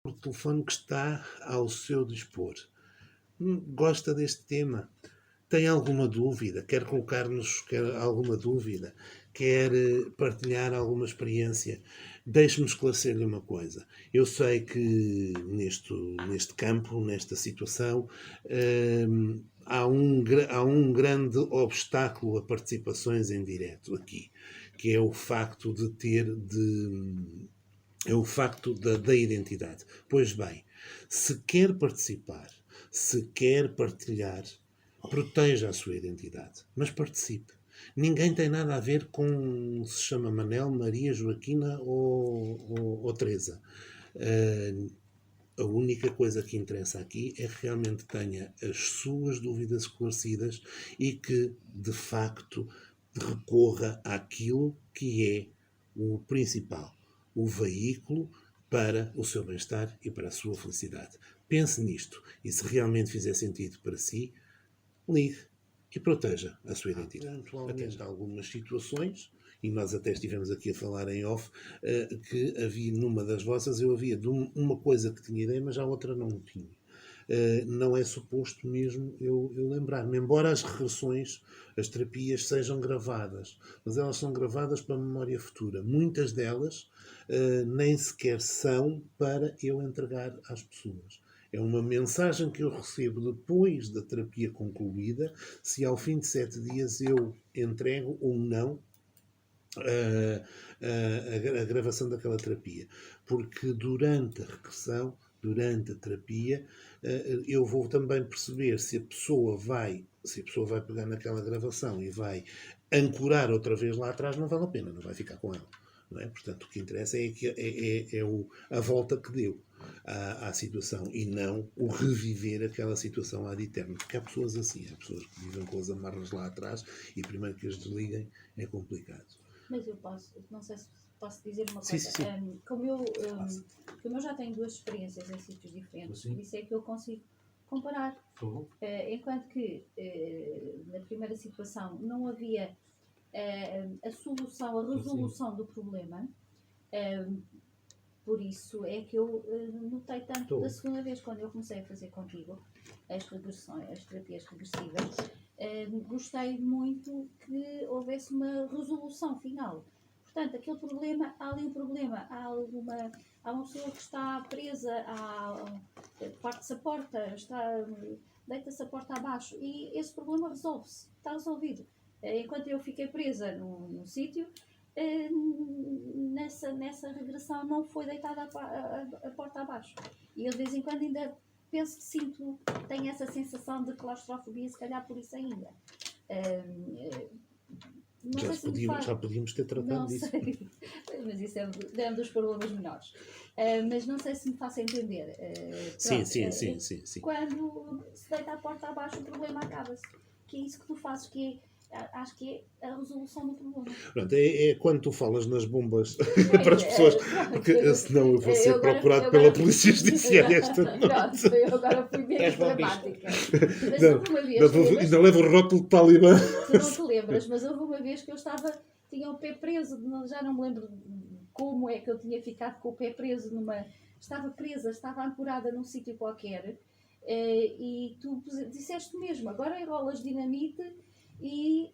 o telefone que está ao seu dispor. Gosta deste tema? Tem alguma dúvida? Quer colocar-nos alguma dúvida? Quer partilhar alguma experiência? Deixe-me esclarecer-lhe uma coisa. Eu sei que neste campo, nesta situação, há um grande obstáculo a participações em direto aqui, que é o facto de é o facto da identidade. Pois bem, se quer participar, se quer partilhar, proteja a sua identidade, mas participe. Ninguém tem nada a ver com se chama Manel, Maria, Joaquina ou Teresa. A única coisa que interessa aqui é que realmente tenha as suas dúvidas esclarecidas e que, de facto, recorra àquilo que é o principal, o veículo para o seu bem-estar e para a sua felicidade. Pense nisto e, se realmente fizer sentido para si, ligue e proteja a sua identidade. Pontualmente, algumas situações, e nós até estivemos aqui a falar em off, que havia numa das vossas, eu havia de uma coisa que tinha ideia, mas a outra não tinha. Não é suposto mesmo eu lembrar-me, embora as regressões, as terapias sejam gravadas, mas elas são gravadas para a memória futura. Muitas delas nem sequer são para eu entregar às pessoas. É uma mensagem que eu recebo depois da terapia concluída, se ao fim de 7 dias eu entrego ou não a gravação daquela terapia. Porque durante a regressão, durante a terapia, eu vou também perceber se a pessoa vai pegar naquela gravação e vai ancorar outra vez lá atrás, não vale a pena, não vai ficar com ela. Não é? Portanto, o que interessa a volta que deu à situação e não o reviver aquela situação ad eterno. Porque há pessoas assim, há pessoas que vivem com as amarras lá atrás e primeiro que as desliguem é complicado. Mas eu não sei se posso dizer uma sim, coisa. sim, sim. Como eu já tenho 2 experiências em sítios diferentes, por isso é que eu consigo comparar. Enquanto que na primeira situação não havia a solução, a resolução do problema, por isso é que eu notei tanto da segunda vez, quando eu comecei a fazer contigo as terapias regressivas, gostei muito que houvesse uma resolução final. Portanto, aquele problema, há ali um problema, há uma pessoa que está presa, parte-se a porta, deita-se a porta abaixo e esse problema resolve-se, está resolvido. Enquanto eu fiquei presa num sítio, nessa regressão não foi deitada a porta abaixo. E eu de vez em quando ainda tenho essa sensação de claustrofobia, se calhar por isso ainda. Já podíamos ter tratado disso. Mas isso é um dos problemas menores. Mas não sei se me faço entender. Sim. Quando se deita a porta abaixo, o problema acaba-se. Que é isso que tu fazes, acho que é a resolução do problema. Pronto, é quando tu falas nas bombas para as pessoas, porque senão eu vou ser procurado pela Polícia Judiciária esta noite. Pronto, eu agora fui menos dramática. Ainda levo o rótulo de talibã. Tu não te lembras, mas houve uma vez que eu tinha o pé preso, já não me lembro como é que eu tinha ficado com o pé preso estava ancorada num sítio qualquer, e tu disseste mesmo, agora enrolas dinamite e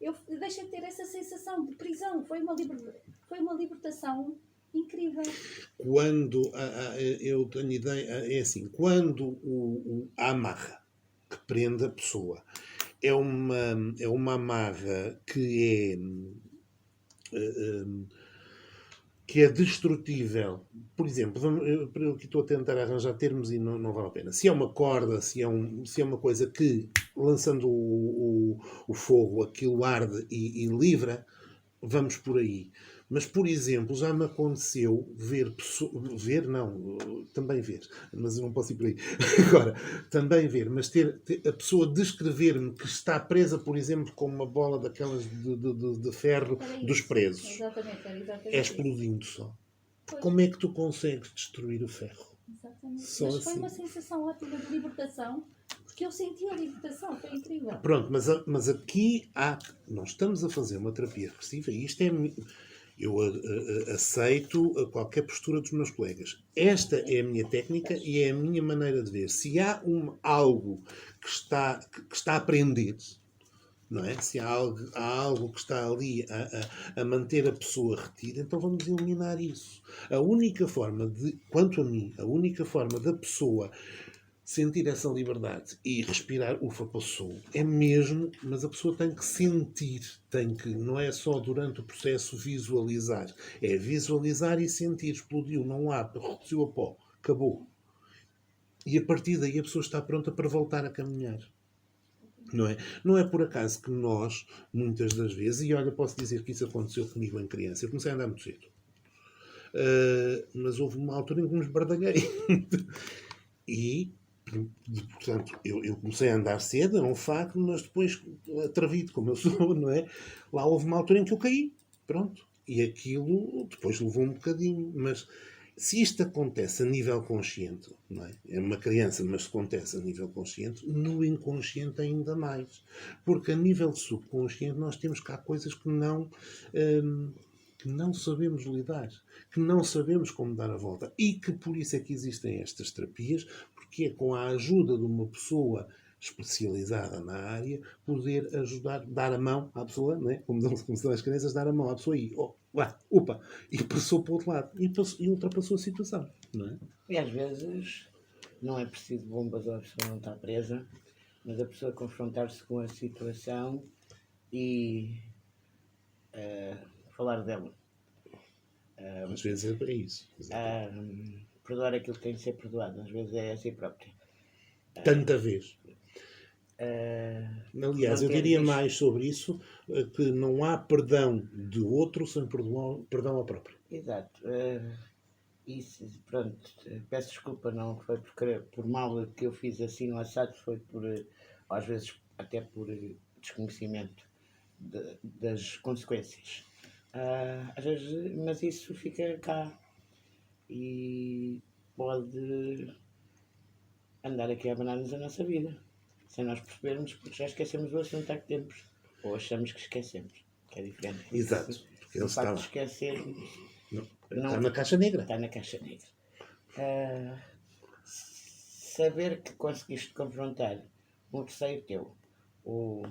eu deixei de ter essa sensação de prisão. Foi uma libertação incrível. Quando eu tenho ideia, é assim, quando a amarra que prende a pessoa é uma amarra que é destrutível. Por exemplo, eu aqui estou a tentar arranjar termos e não vale a pena. Se é uma corda, se é uma coisa que, lançando o fogo, aquilo arde e livra, vamos por aí. Mas, por exemplo, já me aconteceu também ver, mas eu não posso ir por aí. Agora, também ver, mas ter a pessoa descrever-me que está presa, por exemplo, com uma bola daquelas de ferro dos presos. Exatamente. É explodindo só. Pois. Como é que tu consegues destruir o ferro? Exatamente. Mas foi uma sensação ótima de libertação, porque eu senti a libertação, foi incrível. Pronto, mas aqui nós estamos a fazer uma terapia regressiva e isto é Eu aceito qualquer postura dos meus colegas. Esta é a minha técnica e é a minha maneira de ver. Se há algo que está a aprender, não é? Se há algo que está ali a manter a pessoa retida, então vamos eliminar isso. A única forma quanto a mim, a única forma da pessoa sentir essa liberdade e respirar, ufa, passou, é mesmo, mas a pessoa tem que sentir, não é só durante o processo visualizar, é visualizar e sentir, explodiu, não há, reduziu a pó, acabou. E a partir daí a pessoa está pronta para voltar a caminhar. Não é? Não é por acaso que nós, muitas das vezes, e olha, posso dizer que isso aconteceu comigo em criança, eu comecei a andar muito cedo. Mas houve uma altura em que me esbardalhei. E, portanto, eu comecei a andar cedo, era um facto, mas depois, atrevido como eu sou, não é? Lá houve uma altura em que eu caí. Pronto. E aquilo depois levou um bocadinho. Mas se isto acontece a nível consciente, não é? É uma criança, mas se acontece a nível consciente, no inconsciente ainda mais. Porque a nível subconsciente nós temos cá coisas que não sabemos lidar, que não sabemos como dar a volta. E que por isso é que existem estas terapias, porque é com a ajuda de uma pessoa especializada na área, poder ajudar, dar a mão à pessoa, não é? Como são as crianças, dar a mão à pessoa e, upa, e passou para o outro lado, e ultrapassou a situação, não é? E às vezes não é preciso bombas, a pessoa não está presa, mas a pessoa confrontar-se com a situação e falar dela. Às vezes é isso. Perdoar aquilo que tem de ser perdoado, às vezes é a si próprio. Tanta vez. Aliás, eu diria mais sobre isso, que não há perdão de outro sem perdão ao próprio. Exato. Isso, pronto, peço desculpa, não foi por mal que eu fiz assim no assado, foi por, às vezes, até por desconhecimento das consequências. Às vezes, mas isso fica cá e pode andar aqui a abanar-nos a nossa vida, sem nós percebermos, porque já esquecemos o assunto há que tempos, ou achamos que esquecemos, que é diferente. Exato. Porque o facto de esquecer não, está na caixa negra. Está na caixa negra. Saber que conseguiste confrontar um receio teu, ou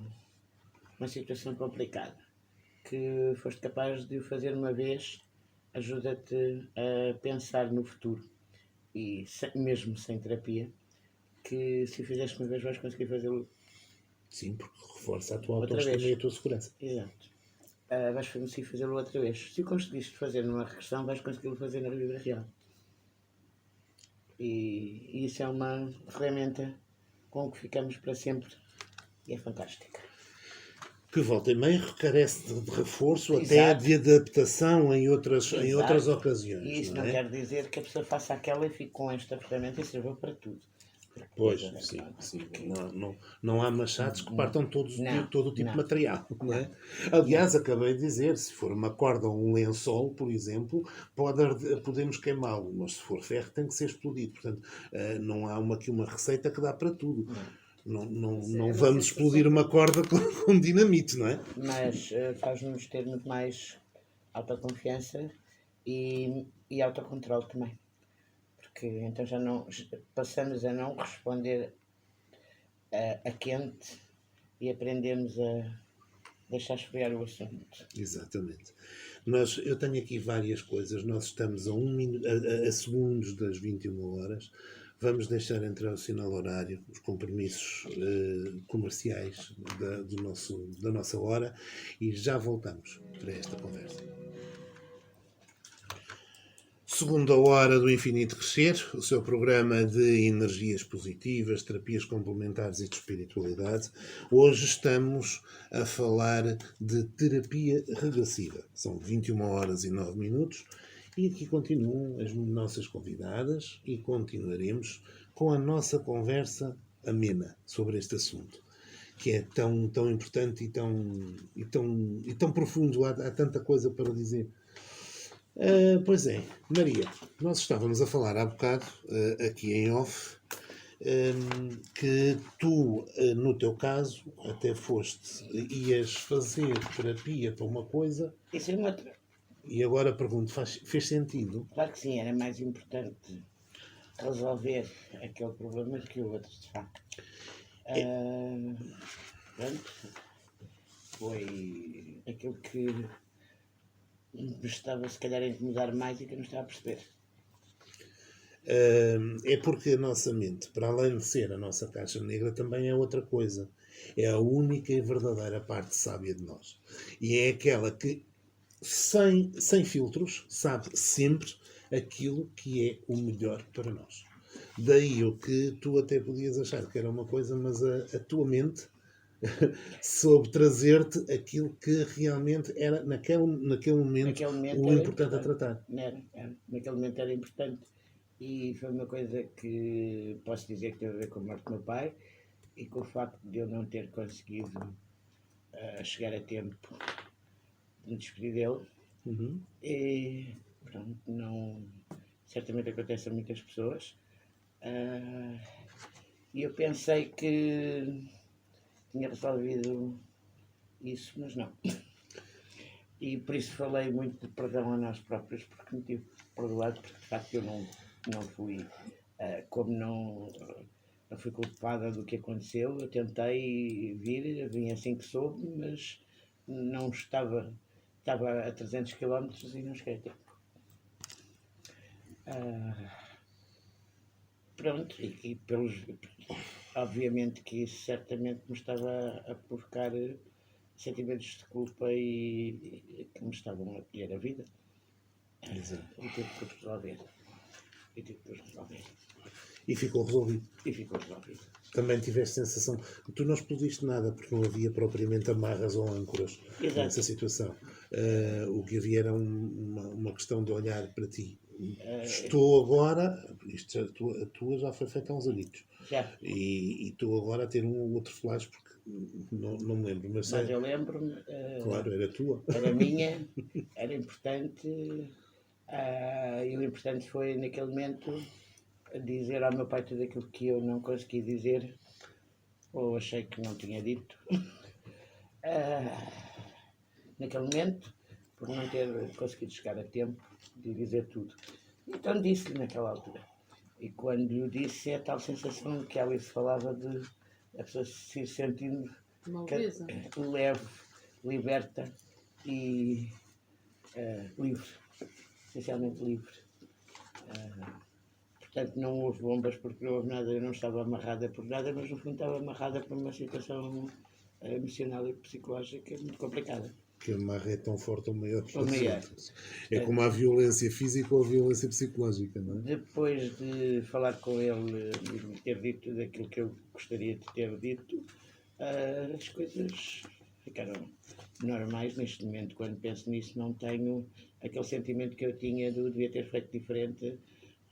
uma situação complicada, que foste capaz de o fazer uma vez, ajuda-te a pensar no futuro. E mesmo sem terapia, que se o fizeste uma vez vais conseguir fazê-lo. Sim, porque reforça a tua autoestima e a tua segurança. Exato. Vais conseguir fazê-lo outra vez. Se o conseguiste fazer numa regressão, vais conseguir fazer na vida real. E isso é uma ferramenta com que ficamos para sempre e é fantástica. Que volta e meia carece de reforço, até de adaptação em outras ocasiões. E isso não quer dizer que a pessoa faça aquela e fique com esta ferramenta e sirva para tudo. Pois, sim. Não há machados que partam todo o tipo de material. Não é? Aliás, acabei de dizer, se for uma corda ou um lençol, por exemplo, podemos queimá-lo, mas se for ferro tem que ser explodido. Portanto, não há aqui uma receita que dá para tudo. Não vamos explodir uma corda com dinamite, não é? Mas faz-nos ter muito mais autoconfiança e autocontrole também. Porque então já não passamos a não responder a quente e aprendemos a deixar esfriar o assunto. Exatamente. Eu tenho aqui várias coisas. Nós estamos a segundos das 21 horas. Vamos deixar entrar o sinal horário, os compromissos comerciais da nossa hora e já voltamos para esta conversa. Segunda hora do Infinito Crescer, o seu programa de energias positivas, terapias complementares e de espiritualidade. Hoje estamos a falar de terapia regressiva. São 21 horas e 9 minutos e aqui continuam as nossas convidadas e continuaremos com a nossa conversa amena sobre este assunto, que é tão importante e tão profundo. Há tanta coisa para dizer. Pois é, Maria, nós estávamos a falar há bocado, aqui em off, que tu, no teu caso, até ias fazer terapia para uma coisa... Isso é uma outra. E agora pergunto, fez sentido? Claro que sim, era mais importante resolver aquele problema que o outro, de facto. Pronto, foi aquilo que me estava, se calhar, a incomodar mais e que eu não estava a perceber. É porque a nossa mente, para além de ser a nossa caixa negra, também é outra coisa. É a única e verdadeira parte sábia de nós. E é aquela que, sem filtros, sabe sempre aquilo que é o melhor para nós. Daí o que tu até podias achar que era uma coisa, mas a tua mente soube trazer-te aquilo que realmente era, naquele momento, o importante a tratar. Naquele momento era importante. E foi uma coisa que posso dizer que teve a ver com a morte do meu pai e com o facto de eu não ter conseguido chegar a tempo de me despedir dele. Uhum. E pronto, não, certamente acontece a muitas pessoas. E eu pensei que tinha resolvido isso, mas não. E por isso falei muito de perdão a nós próprios, porque me tive perdoado, porque de facto eu não fui, como não fui culpada do que aconteceu. Eu tentei vir, vim assim que soube, mas não estava a 300 km e não cheguei a tempo. Pronto, e obviamente que isso certamente me estava a provocar sentimentos de culpa e que me estavam a colher a vida. Exato. E tive que resolver. E ficou resolvido. Também tiveste sensação. Tu não explodiste nada porque não havia propriamente amarras ou âncoras. Exato. Nessa situação. O que havia era uma questão de olhar para ti. Estou agora. A tua já foi feita há uns anitos. Já. E estou agora a ter um outro flash porque não me lembro. Mas eu lembro-me. Claro, era tua. Era minha, era importante. E o importante foi, naquele momento, dizer ao meu pai tudo aquilo que eu não consegui dizer ou achei que não tinha dito. Naquele momento, por não ter conseguido chegar a tempo de dizer tudo. Então disse-lhe naquela altura. E quando lhe disse, é a tal sensação que a Alice falava de a pessoa se sentindo leve, liberta e livre. Essencialmente livre. Portanto, não houve bombas porque não houve nada, eu não estava amarrada por nada, mas no fundo estava amarrada por uma situação emocional e psicológica muito complicada. Que a amarra é tão forte ou maior que Ou maior. É como a violência física ou a violência psicológica, não é? Depois de falar com ele e me ter dito daquilo que eu gostaria de ter dito, as coisas ficaram normais. Neste momento, quando penso nisso, não tenho aquele sentimento que eu tinha de devia ter feito diferente,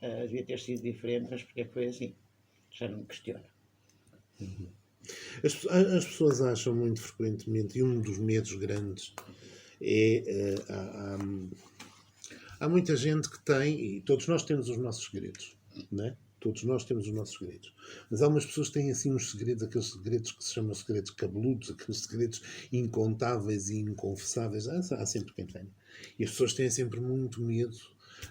devia ter sido diferente, mas porque foi assim? Já não me questiono. Uhum. As pessoas acham muito frequentemente, e um dos medos grandes é. Há muita gente que tem, e todos nós temos os nossos segredos, não é? Todos nós temos os nossos segredos. Mas há umas pessoas que têm assim uns segredos, aqueles segredos que se chamam segredos cabeludos, aqueles segredos incontáveis e inconfessáveis. Há sempre quem tenha. E as pessoas têm sempre muito medo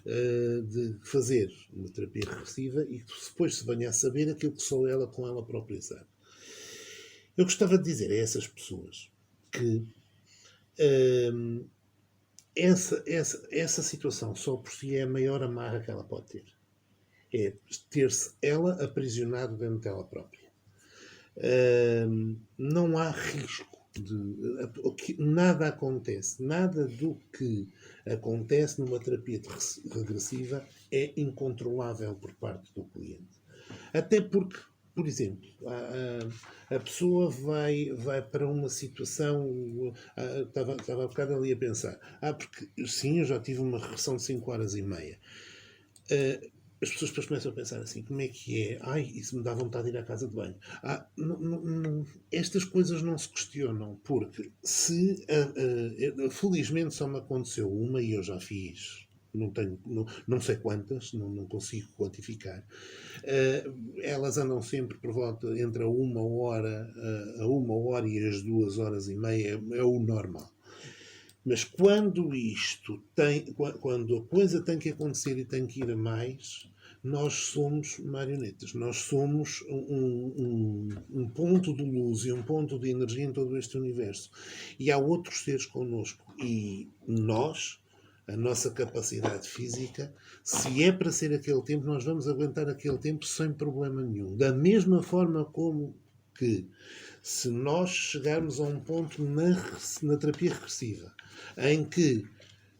de fazer uma terapia regressiva e que depois se venha a saber aquilo que só ela com ela própria sabe. Eu gostava de dizer a essas pessoas que essa situação só por si é a maior amarra que ela pode ter. É ter-se ela aprisionado dentro dela própria. Não há risco. Nada acontece. Nada do que acontece numa terapia regressiva é incontrolável por parte do cliente. Até porque, por exemplo, a pessoa vai para uma situação. Estava há bocado ali a pensar. Porque sim, eu já tive uma regressão de 5 horas e meia. As pessoas depois começam a pensar assim: como é que é? Isso me dá vontade de ir à casa de banho. Estas coisas não se questionam, porque felizmente só me aconteceu uma e eu já fiz. Não sei quantas, não consigo quantificar. Elas andam sempre por volta entre a 1 hora e as 2 horas e meia, é o normal. Mas quando quando a coisa tem que acontecer e tem que ir a mais, nós somos marionetas. Nós somos um ponto de luz e um ponto de energia em todo este universo. E há outros seres connosco. E nós, a nossa capacidade física, se é para ser aquele tempo, nós vamos aguentar aquele tempo sem problema nenhum. Da mesma forma que, se nós chegarmos a um ponto na terapia regressiva, em que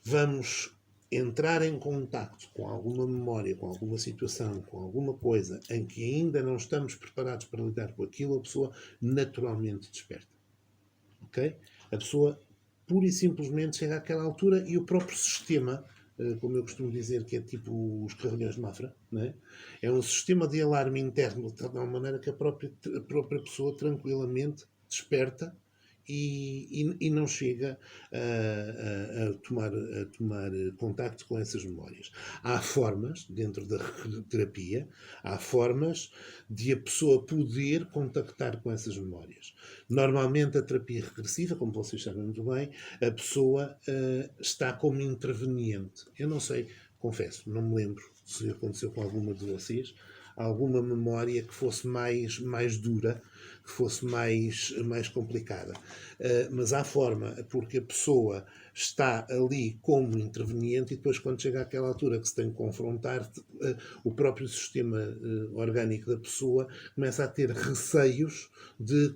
vamos entrar em contacto com alguma memória, com alguma situação, com alguma coisa em que ainda não estamos preparados para lidar com aquilo, a pessoa naturalmente desperta. Ok? A pessoa pura e simplesmente chega àquela altura e o próprio sistema, como eu costumo dizer, que é tipo os carrilhões de Mafra, não é? É um sistema de alarme interno de tal maneira que a própria pessoa tranquilamente desperta e não chega a tomar contacto com essas memórias. Há formas, dentro da terapia, há formas de a pessoa poder contactar com essas memórias. Normalmente a terapia regressiva, como vocês sabem muito bem, a pessoa está como interveniente. Eu não sei, confesso, não me lembro se aconteceu com alguma de vocês, alguma memória que fosse mais dura, que fosse mais complicada. Mas há forma, porque a pessoa está ali como interveniente e depois, quando chega àquela altura que se tem que confrontar, o próprio sistema orgânico da pessoa começa a ter receios de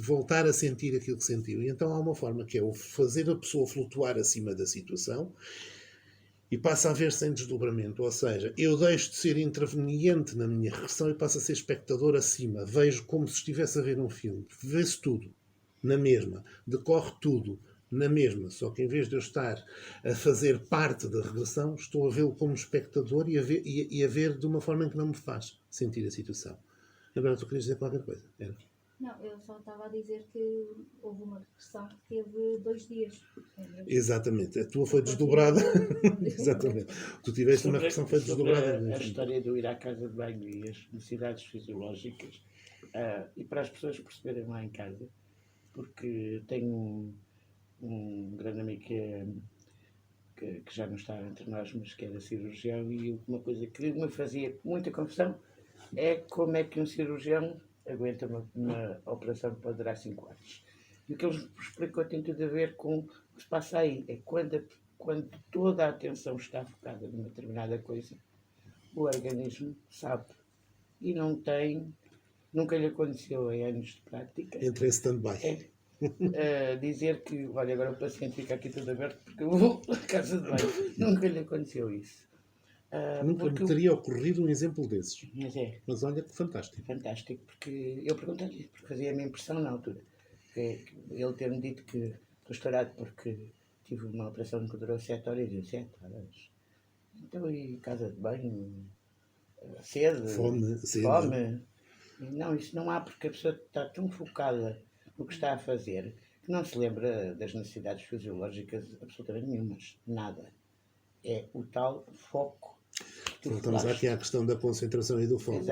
voltar a sentir aquilo que sentiu. E então há uma forma que é o fazer a pessoa flutuar acima da situação e passa a ver sem desdobramento. Ou seja, eu deixo de ser interveniente na minha regressão e passo a ser espectador acima. Vejo como se estivesse a ver um filme. Vê-se tudo na mesma. Decorre tudo na mesma. Só que em vez de eu estar a fazer parte da regressão, estou a vê-lo como espectador e a ver de uma forma em que não me faz sentir a situação. Agora tu querias dizer qualquer coisa? Era? Não, eu só estava a dizer que houve uma regressão que teve 2 dias. Exatamente. A tua foi desdobrada. Exatamente. Tu tiveste uma regressão que foi desdobrada. A história do ir à casa de banho e as necessidades fisiológicas, e para as pessoas perceberem lá em casa, porque tenho um grande amigo que já não está entre nós, mas que era cirurgião, e uma coisa que me fazia muita confusão é como é que um cirurgião aguenta uma operação que pode durar 5 anos. E o que ele explicou tem tudo a ver com o que se passa aí. É quando toda a atenção está focada numa determinada coisa, o organismo sabe. E nunca lhe aconteceu em anos de prática. Entra em stand-by. Dizer que, olha, agora o paciente fica aqui todo aberto porque eu vou à casa de banho. Nunca lhe aconteceu isso. Nunca me teria ocorrido um exemplo desses. Mas olha que fantástico. Fantástico, porque eu perguntei-lhe, porque fazia-me impressão na altura, que ele ter-me dito que estou estourado porque tive uma operação que durou 7 horas e 7 horas. Então, e casa de banho, sede, fome. Não, isso não há, porque a pessoa está tão focada no que está a fazer que não se lembra das necessidades fisiológicas absolutamente nenhumas. Nada. É o tal foco. Voltamos aqui à questão da concentração e do foco.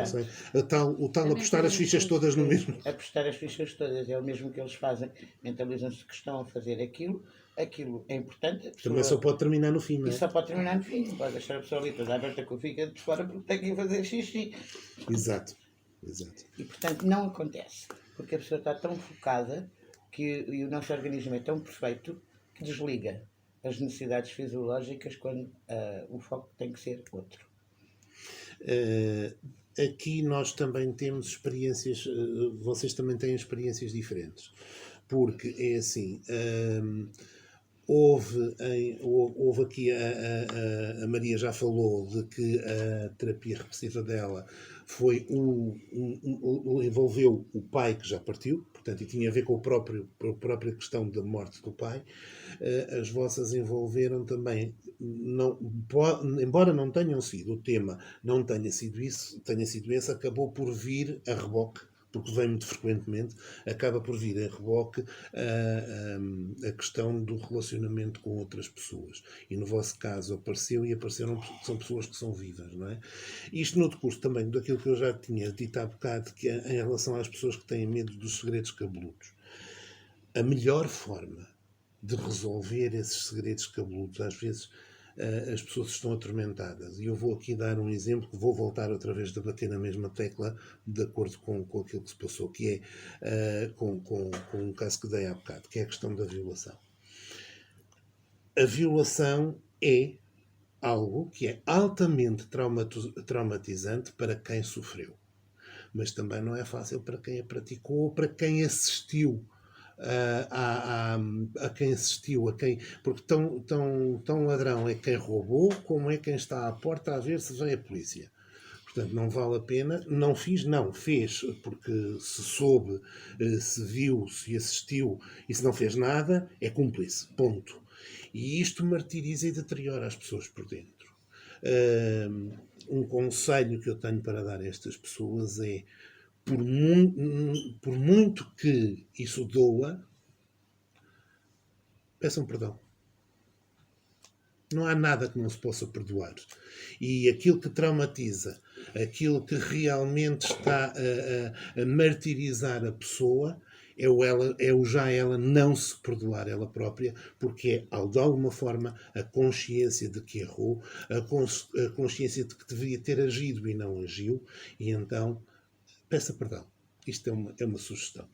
O tal Também apostar as fichas todas no mesmo. Apostar as fichas todas é o mesmo que eles fazem. Mentalizam-se que estão a fazer aquilo. Aquilo é importante. Também só pode terminar no fim, não é? E só pode terminar no fim. Pode deixar a pessoa ali toda aberta com o fígado de fora porque tem que fazer xixi. Exato. E portanto não acontece. Porque a pessoa está tão focada e o nosso organismo é tão perfeito que desliga as necessidades fisiológicas quando o foco tem que ser outro. Aqui nós também temos experiências, vocês também têm experiências diferentes, porque é assim, houve aqui, a Maria já falou de que a terapia regressiva dela foi envolveu o pai que já partiu, portanto, e tinha a ver com a própria questão da morte do pai. As vossas envolveram também, embora não tenham sido o tema, não tenha sido esse, acabou por vir a reboque, porque vem muito frequentemente, acaba por vir a reboque a questão do relacionamento com outras pessoas. E no vosso caso apareceram, são pessoas que são vivas, não é? Isto no decurso também daquilo que eu já tinha dito há bocado, que é em relação às pessoas que têm medo dos segredos cabeludos. A melhor forma de resolver esses segredos cabeludos. Às vezes as pessoas estão atormentadas. E eu vou aqui dar um exemplo, que vou voltar outra vez a bater na mesma tecla, de acordo com aquilo que se passou, que é com um caso que dei há bocado, que é a questão da violação. A violação é algo que é altamente traumatizante para quem sofreu. Mas também não é fácil para quem a praticou ou para quem assistiu a quem assistiu, porque tão ladrão é quem roubou, como é quem está à porta a ver se vem a polícia. Portanto, não vale a pena. Não fiz, não. Fez, porque se soube, se viu, se assistiu e se não fez nada, é cúmplice. Ponto. E isto martiriza e deteriora as pessoas por dentro. Um conselho que eu tenho para dar a estas pessoas é: por muito que isso doa, peçam perdão. Não há nada que não se possa perdoar. E aquilo que traumatiza, aquilo que realmente está a martirizar a pessoa, é o já ela não se perdoar ela própria, porque é, de alguma forma, a consciência de que errou, a consciência de que deveria ter agido e não agiu, e então peça perdão. Isto é uma sugestão.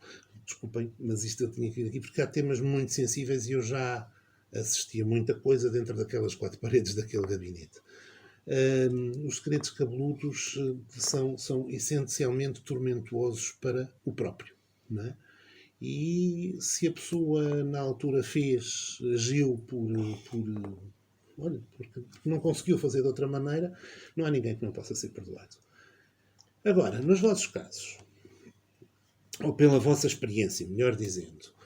Desculpem, mas isto eu tinha que ir aqui, porque há temas muito sensíveis e eu já assisti a muita coisa dentro daquelas 4 paredes daquele gabinete. Os segredos cabeludos são essencialmente tormentosos para o próprio, não é? E se a pessoa na altura agiu porque não conseguiu fazer de outra maneira, não há ninguém que não possa ser perdoado. Agora, nos vossos casos, ou pela vossa experiência, melhor dizendo,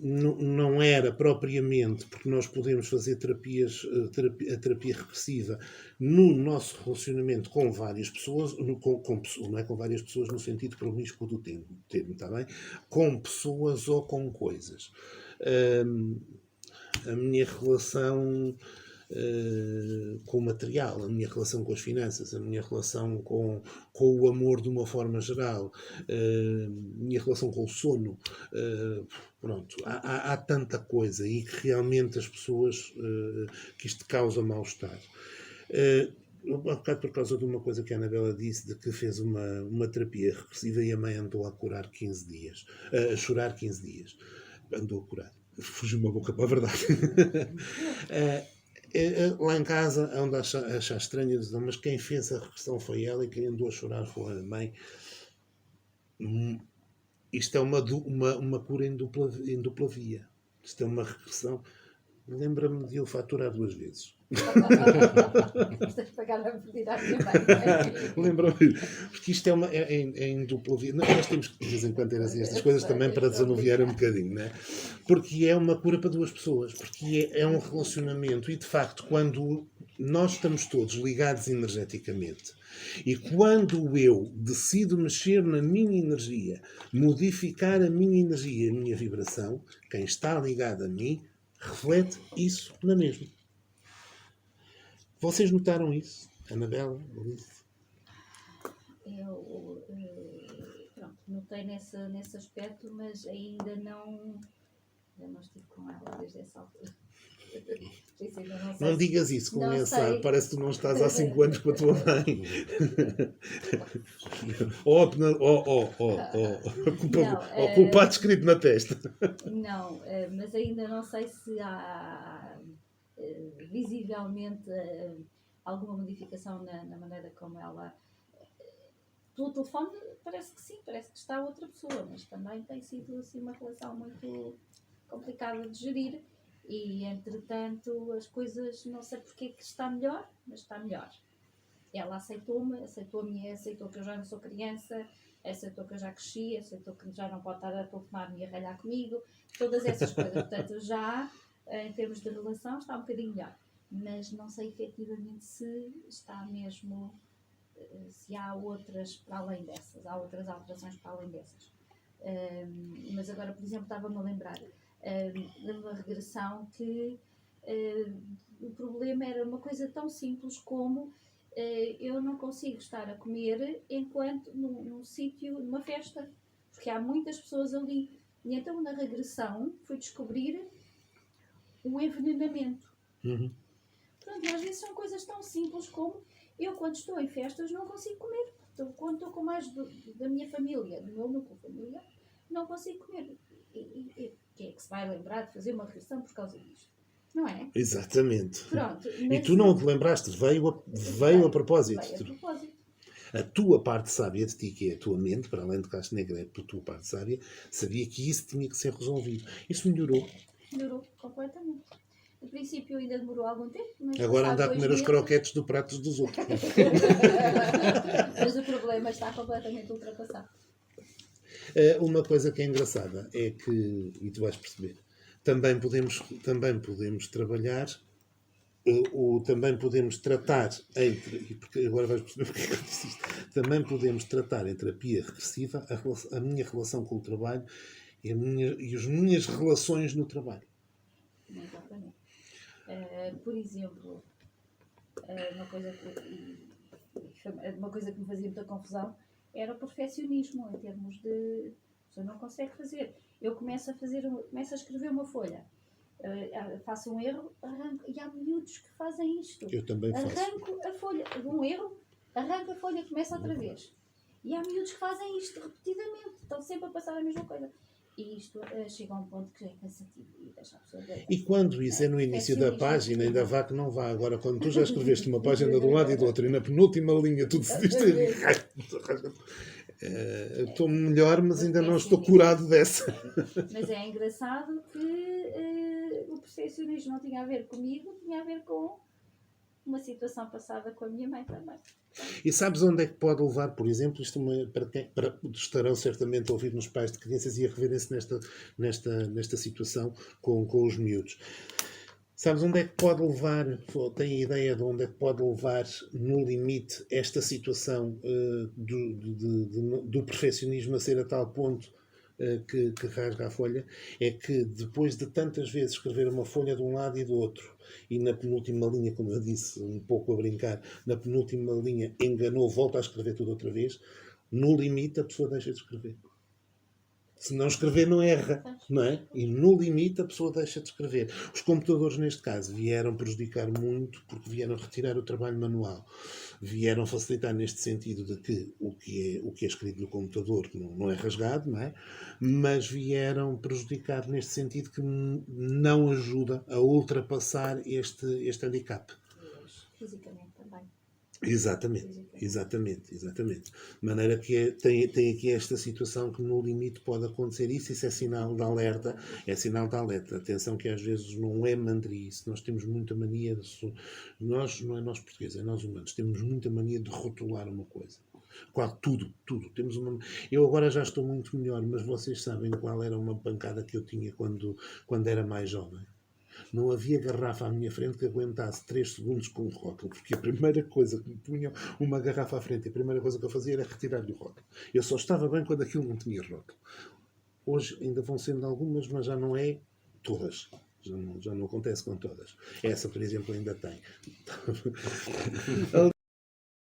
não era propriamente porque nós podemos fazer a terapia regressiva no nosso relacionamento com várias pessoas, não é com várias pessoas no sentido promíscuo do termo, está bem? Com pessoas ou com coisas. A minha relação com o material, a minha relação com as finanças, a minha relação com o amor de uma forma geral, a minha relação com o sono, pronto, há tanta coisa e que realmente as pessoas, que isto causa mal-estar. Um bocado por causa de uma coisa que a Anabela disse, de que fez uma terapia regressiva e a mãe andou a curar 15 dias, a chorar 15 dias. Andou a curar. Fugiu-me a boca para a verdade. Lá em casa, ando a achar estranho, dizer, mas quem fez a regressão foi ela e quem andou a chorar foi a mãe. Isto é uma cura em dupla via. Isto é uma regressão. Lembra-me de ele faturar 2 vezes. Tens de pagar a velocidade também. Lembra-me. Porque isto é em dupla via. Nós temos que, de vez em quando, ter assim estas coisas também para desanuviar um bocadinho, não é? Porque é uma cura para 2 pessoas. Porque é um relacionamento. E, de facto, quando nós estamos todos ligados energeticamente e quando eu decido mexer na minha energia, modificar a minha energia, a minha vibração, quem está ligado a mim reflete isso na mesma. Vocês notaram isso? Anabela? Alice? Eu pronto, notei nesse aspecto, mas ainda não estive com ela desde essa altura. Não digas isso com esse ar, parece que tu não estás há 5 anos com a tua mãe. Culpado escrito na testa. Não, mas ainda não sei se há visivelmente alguma modificação na maneira como ela. Pelo telefone parece que sim, parece que está outra pessoa, mas também tem sido assim uma relação muito complicada de gerir. E, entretanto, as coisas, não sei porque que está melhor, mas está melhor. Ela aceitou-me, aceitou que eu já não sou criança, aceitou que eu já cresci, aceitou que já não pode estar a telefonar-me e a ralhar comigo, todas essas coisas. Portanto, já, em termos de relação, está um bocadinho melhor. Mas não sei efetivamente se está mesmo, se há outras para além dessas, há outras alterações para além dessas. Mas agora, por exemplo, estava-me a lembrar de uma regressão que o problema era uma coisa tão simples como eu não consigo estar a comer enquanto num sítio, numa festa, porque há muitas pessoas ali E então na regressão fui descobrir o envenenamento. Uhum. Pronto, e às vezes são coisas tão simples como eu, quando estou em festas, não consigo comer. Então, quando estou com mais da minha família, do meu núcleo familiar, não consigo comer. E quem é que se vai lembrar de fazer uma regressão por causa disto? Não é? Exatamente. Pronto. E tu não te lembraste, veio a propósito. Veio a propósito. A tua parte sábia de ti, que é a tua mente, para além de caixa negra, é a tua parte sábia, sabia que isso tinha que ser resolvido. Isso melhorou. Melhorou completamente. No princípio ainda demorou algum tempo. Mas Agora anda a comer os meses, croquetes do pratos dos outros. mas o problema está completamente ultrapassado. Uma coisa que é engraçada é que, e tu vais perceber, também podemos trabalhar, ou também podemos tratar entre, porque agora vais perceber porque é que eu disse isto, também podemos tratar em terapia regressiva a minha relação com o trabalho e as minhas relações no trabalho. Exatamente. Por exemplo, uma coisa que me fazia muita confusão era o perfeccionismo, em termos de... A pessoa não consegue fazer. Eu começo a escrever uma folha, faço um erro, arranco, e há miúdos que fazem isto. Eu também faço. Arranco a folha de um erro, arranco a folha e começo outra vez. E há miúdos que fazem isto repetidamente, estão sempre a passar a mesma coisa. E isto chega a um ponto que é cansativo e deixa a pessoa doida. E quando isso é no início da página, ainda vá que não vá. Agora, quando tu já escreveste uma página de um lado e do outro e na penúltima linha tu decidiste... Estou melhor, mas ainda não estou curado dessa. Mas é engraçado que o perfeccionismo não tinha a ver comigo, tinha a ver com uma situação passada com a minha mãe também. E sabes onde é que pode levar, por exemplo, isto estarão certamente a ouvir nos pais de crianças e a reverem-se nesta situação com os miúdos. Sabes onde é que pode levar, tem a ideia de onde é que pode levar no limite esta situação do perfeccionismo a ser a tal ponto que rasga a folha? É que depois de tantas vezes escrever uma folha de um lado e do outro, e na penúltima linha, como eu disse, um pouco a brincar, na penúltima linha enganou, volta a escrever tudo outra vez, no limite a pessoa deixa de escrever. Se não escrever, não erra, não é? E no limite a pessoa deixa de escrever. Os computadores, neste caso, vieram prejudicar muito porque vieram retirar o trabalho manual. Vieram facilitar neste sentido de que o que é escrito no computador não é rasgado, não é? Mas vieram prejudicar neste sentido que não ajuda a ultrapassar este handicap. Fisicamente também. Exatamente. De maneira que tem aqui esta situação que no limite pode acontecer isso é sinal de alerta. Atenção que às vezes não é mandrice. Nós temos muita mania nós, não é nós portugueses, é nós humanos, temos muita mania de rotular uma coisa. Quase tudo. Eu agora já estou muito melhor, mas vocês sabem qual era uma pancada que eu tinha quando era mais jovem. Não havia garrafa à minha frente que aguentasse 3 segundos com o rótulo, porque a primeira coisa que me punham uma garrafa à frente, a primeira coisa que eu fazia era retirar-lhe o rótulo. Eu só estava bem quando aquilo não tinha rótulo. Hoje ainda vão sendo algumas, mas já não é todas. Já não acontece com todas. Essa, por exemplo, ainda tem.